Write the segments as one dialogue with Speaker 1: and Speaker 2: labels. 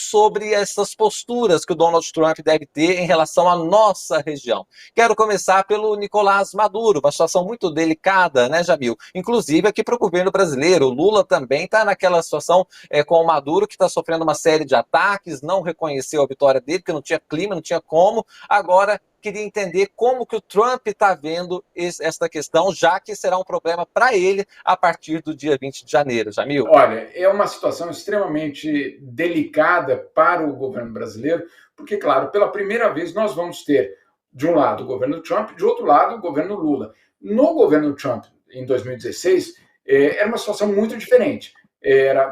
Speaker 1: sobre essas posturas que o Donald Trump deve ter em relação à nossa região. Quero começar pelo Nicolás Maduro, uma situação muito delicada, né, Jamil? Inclusive aqui para o governo brasileiro. O Lula também está naquela situação com o Maduro, que está sofrendo uma série de ataques, não reconheceu a vitória dele, porque não tinha clima, não tinha como. Agora, queria entender como que o Trump está vendo esta questão, já que será um problema para ele a partir do dia 20 de janeiro, Jamil.
Speaker 2: Olha, é uma situação extremamente delicada para o governo brasileiro, porque, claro, pela primeira vez nós vamos ter, de um lado, o governo Trump, de outro lado, o governo Lula. No governo Trump, em 2016, era uma situação muito diferente.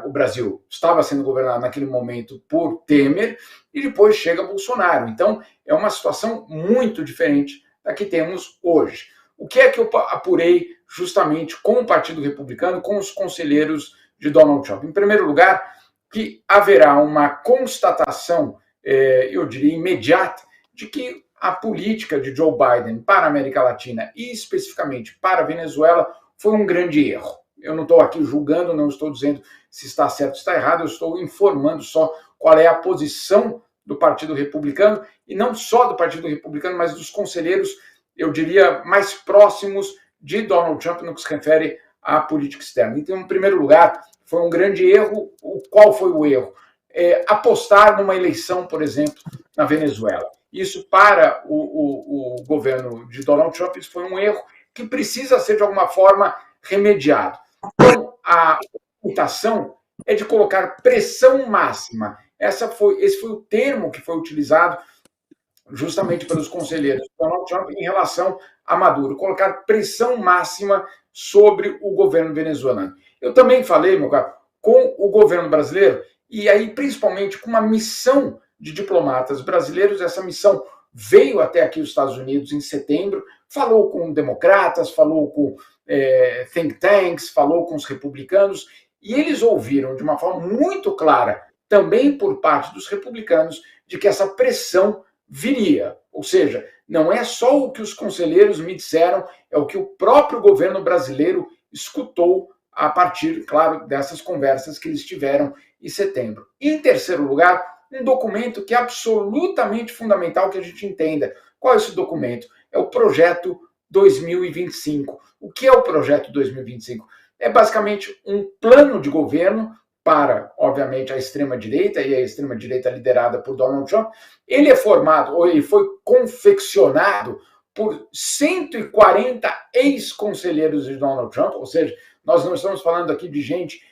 Speaker 2: O Brasil estava sendo governado naquele momento por Temer e depois chega Bolsonaro. Então, é uma situação muito diferente da que temos hoje. O que é que eu apurei justamente com o Partido Republicano, com os conselheiros de Donald Trump? Em primeiro lugar, que haverá uma constatação, eu diria, imediata, de que a política de Joe Biden para a América Latina e especificamente para a Venezuela foi um grande erro. Eu não estou aqui julgando, não estou dizendo se está certo ou está errado, eu estou informando só qual é a posição do Partido Republicano, e não só do Partido Republicano, mas dos conselheiros, eu diria, mais próximos de Donald Trump no que se refere à política externa. Então, em primeiro lugar, foi um grande erro. Qual foi o erro? Apostar numa eleição, por exemplo, na Venezuela. Isso, para o governo de Donald Trump, isso foi um erro que precisa ser, de alguma forma, remediado. Então, a orientação é de colocar pressão máxima. Esse foi o termo que foi utilizado justamente pelos conselheiros de Donald Trump em relação a Maduro, colocar pressão máxima sobre o governo venezuelano. Eu também falei, meu caro, com o governo brasileiro, e aí principalmente com uma missão de diplomatas brasileiros. Essa missão veio até aqui os Estados Unidos em setembro, falou com democratas, falou com think tanks, falou com os republicanos, e eles ouviram de uma forma muito clara, também por parte dos republicanos, de que essa pressão viria. Ou seja, não é só o que os conselheiros me disseram, é o que o próprio governo brasileiro escutou a partir, claro, dessas conversas que eles tiveram em setembro. E, em terceiro lugar, um documento que é absolutamente fundamental que a gente entenda. Qual é esse documento? É o Projeto 2025. O que é o Projeto 2025? É basicamente um plano de governo para, obviamente, a extrema-direita, e a extrema-direita liderada por Donald Trump. Ele é formado, ou ele foi confeccionado por 140 ex-conselheiros de Donald Trump, ou seja, nós não estamos falando aqui de gente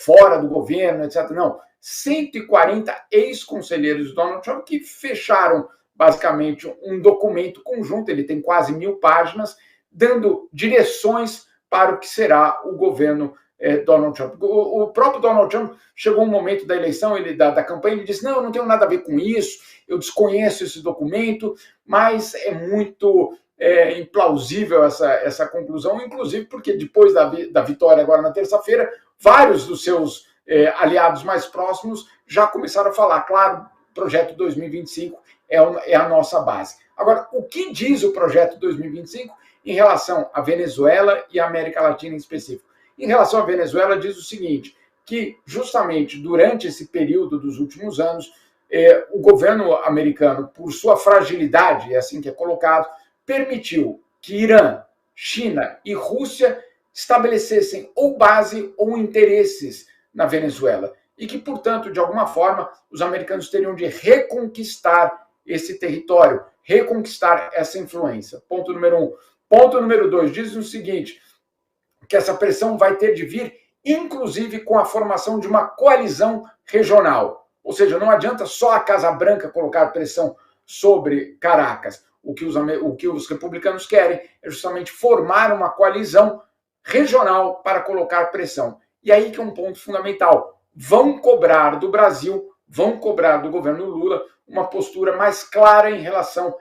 Speaker 2: fora do governo, etc. Não, 140 ex-conselheiros de Donald Trump que fecharam, basicamente, um documento conjunto, ele tem quase 1.000 páginas, dando direções para o que será o governo Donald Trump. O próprio Donald Trump chegou um momento da eleição, da campanha, ele disse, não, eu não tenho nada a ver com isso, eu desconheço esse documento, mas é muito implausível essa conclusão, inclusive porque depois da vitória agora na terça-feira, vários dos seus aliados mais próximos já começaram a falar, claro, o Projeto 2025 é a nossa base. Agora, o que diz o Projeto 2025 em relação à Venezuela e à América Latina em específico? Em relação à Venezuela, diz o seguinte, que justamente durante esse período dos últimos anos, o governo americano, por sua fragilidade, é assim que é colocado, permitiu que Irã, China e Rússia estabelecessem ou base ou interesses na Venezuela. E que, portanto, de alguma forma, os americanos teriam de reconquistar esse território, reconquistar essa influência. Ponto número 1. Ponto número 2, diz o seguinte, que essa pressão vai ter de vir, inclusive, com a formação de uma coalizão regional. Ou seja, não adianta só a Casa Branca colocar pressão sobre Caracas. O que os republicanos querem é justamente formar uma coalizão regional para colocar pressão. E aí que é um ponto fundamental. Vão cobrar do Brasil, vão cobrar do governo Lula uma postura mais clara em relação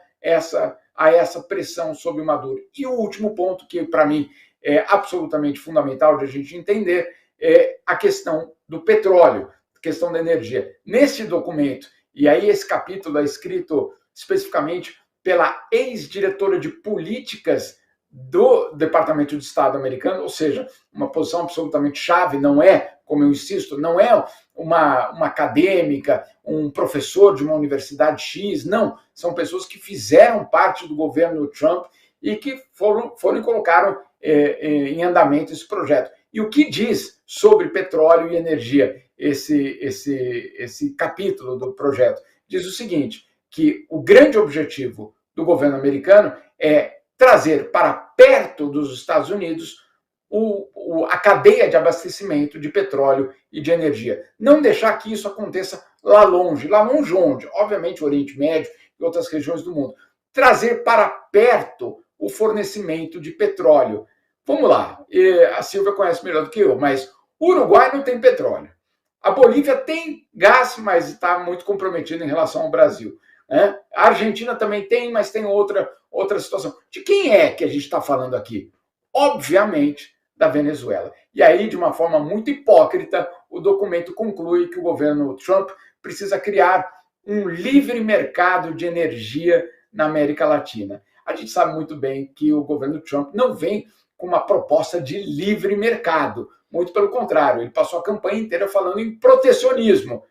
Speaker 2: a essa pressão sobre o Maduro. E o último ponto, que para mim é absolutamente fundamental de a gente entender, é a questão do petróleo, a questão da energia. Nesse documento, e aí esse capítulo é escrito especificamente pela ex-diretora de políticas do Departamento de Estado americano, ou seja, uma posição absolutamente chave, não é, como eu insisto, não é uma acadêmica, um professor de uma universidade X, não, são pessoas que fizeram parte do governo Trump e que foram e colocaram em andamento esse projeto. E o que diz sobre petróleo e energia esse capítulo do projeto? Diz o seguinte, que o grande objetivo do governo americano é trazer para perto dos Estados Unidos a cadeia de abastecimento de petróleo e de energia. Não deixar que isso aconteça lá longe. Lá longe onde? Obviamente o Oriente Médio e outras regiões do mundo. Trazer para perto o fornecimento de petróleo. Vamos lá, a Silvia conhece melhor do que eu, mas o Uruguai não tem petróleo. A Bolívia tem gás, mas está muito comprometida em relação ao Brasil. Né? A Argentina também tem, mas tem outra situação. De quem é que a gente está falando aqui? Obviamente, da Venezuela. E aí, de uma forma muito hipócrita, o documento conclui que o governo Trump precisa criar um livre mercado de energia na América Latina. A gente sabe muito bem que o governo Trump não vem com uma proposta de livre mercado. Muito pelo contrário, ele passou a campanha inteira falando em protecionismo.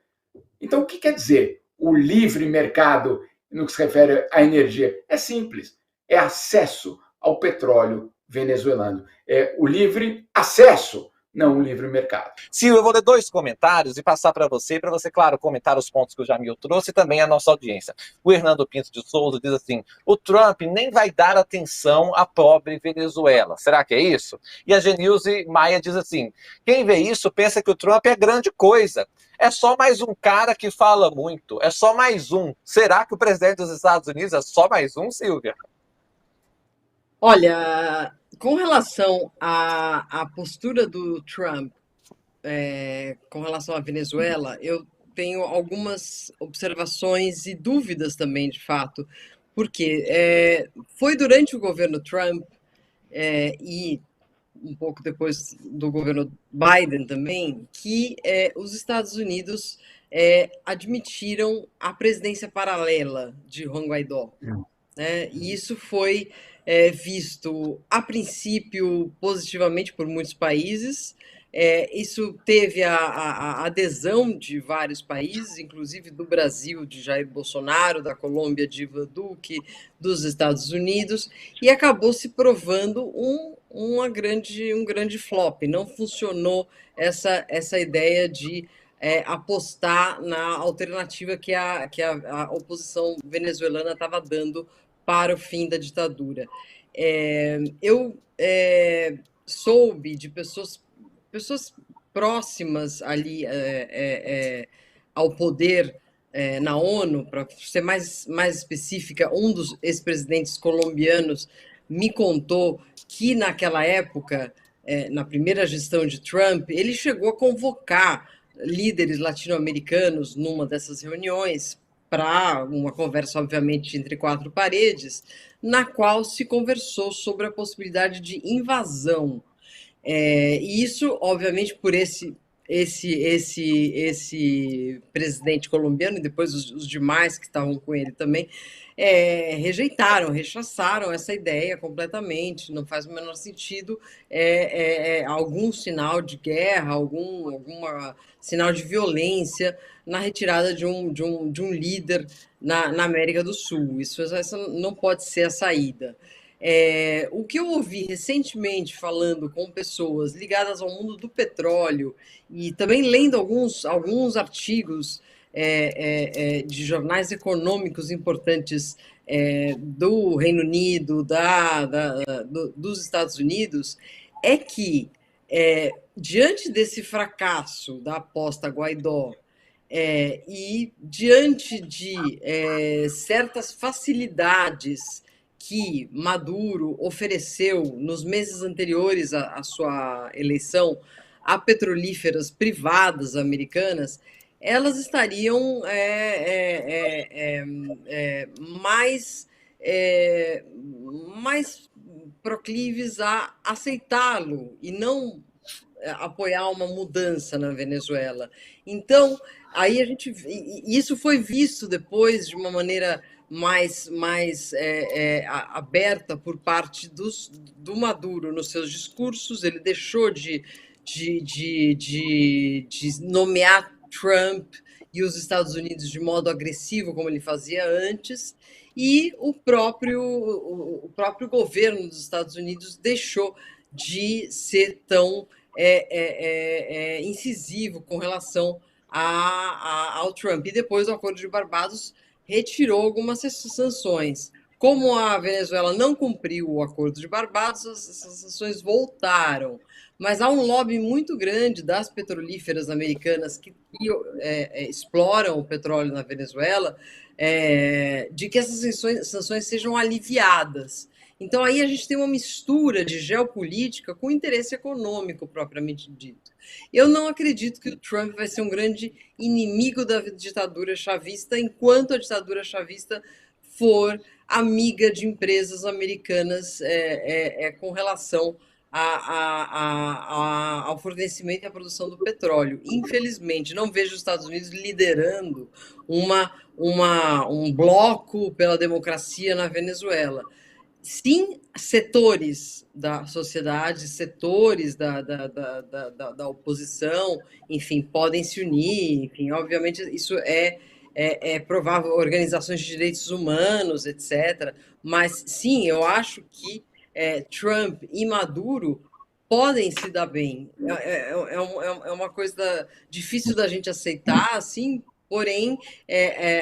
Speaker 2: Então, o que quer dizer o livre mercado no que se refere à energia? É simples, é acesso ao petróleo venezuelano. É o livre acesso, não o livre mercado.
Speaker 1: Silvio, eu vou ler 2 comentários e passar para você, claro, comentar os pontos que o Jamil trouxe e também a nossa audiência. O Hernando Pinto de Souza diz assim, o Trump nem vai dar atenção à pobre Venezuela. Será que é isso? E a Genilze Maia diz assim, quem vê isso pensa que o Trump é grande coisa. É só mais um cara que fala muito, é só mais um. Será que o presidente dos Estados Unidos é só mais um, Silvia?
Speaker 3: Olha, com relação à postura do Trump com relação à Venezuela, eu tenho algumas observações e dúvidas também, de fato, porque foi durante o governo Trump e um pouco depois do governo Biden também, que os Estados Unidos admitiram a presidência paralela de Juan Guaidó. Né? E isso foi visto, a princípio, positivamente por muitos países. Isso teve a adesão de vários países, inclusive do Brasil, de Jair Bolsonaro, da Colômbia, de Ivan Duque, dos Estados Unidos, e acabou se provando um grande flop. Não funcionou essa ideia de apostar na alternativa que a oposição venezuelana estava dando para o fim da ditadura. Eu soube de pessoas próximas ali ao poder na ONU, para ser mais específica, um dos ex-presidentes colombianos me contou que naquela época, na primeira gestão de Trump, ele chegou a convocar líderes latino-americanos numa dessas reuniões para uma conversa, obviamente, entre 4 paredes, na qual se conversou sobre a possibilidade de invasão. E isso, obviamente, por esse presidente colombiano e depois os demais que estavam com ele também rechaçaram essa ideia completamente. Não faz o menor sentido algum sinal de guerra, alguma sinal de violência na retirada de um líder na América do Sul. Essa não pode ser a saída. O que eu ouvi recentemente falando com pessoas ligadas ao mundo do petróleo e também lendo alguns artigos de jornais econômicos importantes do Reino Unido, dos Estados Unidos, é que, diante desse fracasso da aposta Guaidó e diante de certas facilidades que Maduro ofereceu nos meses anteriores à sua eleição a petrolíferas privadas americanas, elas estariam mais proclives a aceitá-lo e não apoiar uma mudança na Venezuela. Então, aí a gente isso foi visto depois de uma maneira mais aberta por parte do Maduro nos seus discursos. Ele deixou de nomear Trump e os Estados Unidos de modo agressivo, como ele fazia antes, e o próprio governo dos Estados Unidos deixou de ser tão incisivo com relação ao Trump. E depois o Acordo de Barbados retirou algumas sanções. Como a Venezuela não cumpriu o Acordo de Barbados, essas sanções voltaram. Mas há um lobby muito grande das petrolíferas americanas que exploram o petróleo na Venezuela, de que essas sanções sejam aliviadas. Então, aí a gente tem uma mistura de geopolítica com interesse econômico, propriamente dito. Eu não acredito que o Trump vai ser um grande inimigo da ditadura chavista, enquanto a ditadura chavista for amiga de empresas americanas com relação ao fornecimento e à produção do petróleo. Infelizmente, não vejo os Estados Unidos liderando um bloco pela democracia na Venezuela. Sim, setores da sociedade, setores da oposição, enfim, podem se unir, enfim, obviamente isso é provável, organizações de direitos humanos, etc. Mas, sim, eu acho que Trump e Maduro podem se dar bem. É uma coisa difícil da gente aceitar, assim, porém,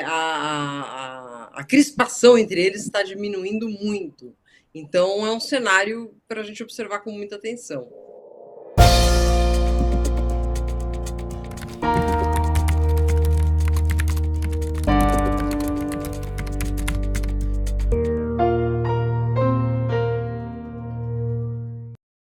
Speaker 3: a crispação entre eles está diminuindo muito. Então, é um cenário para a gente observar com muita atenção.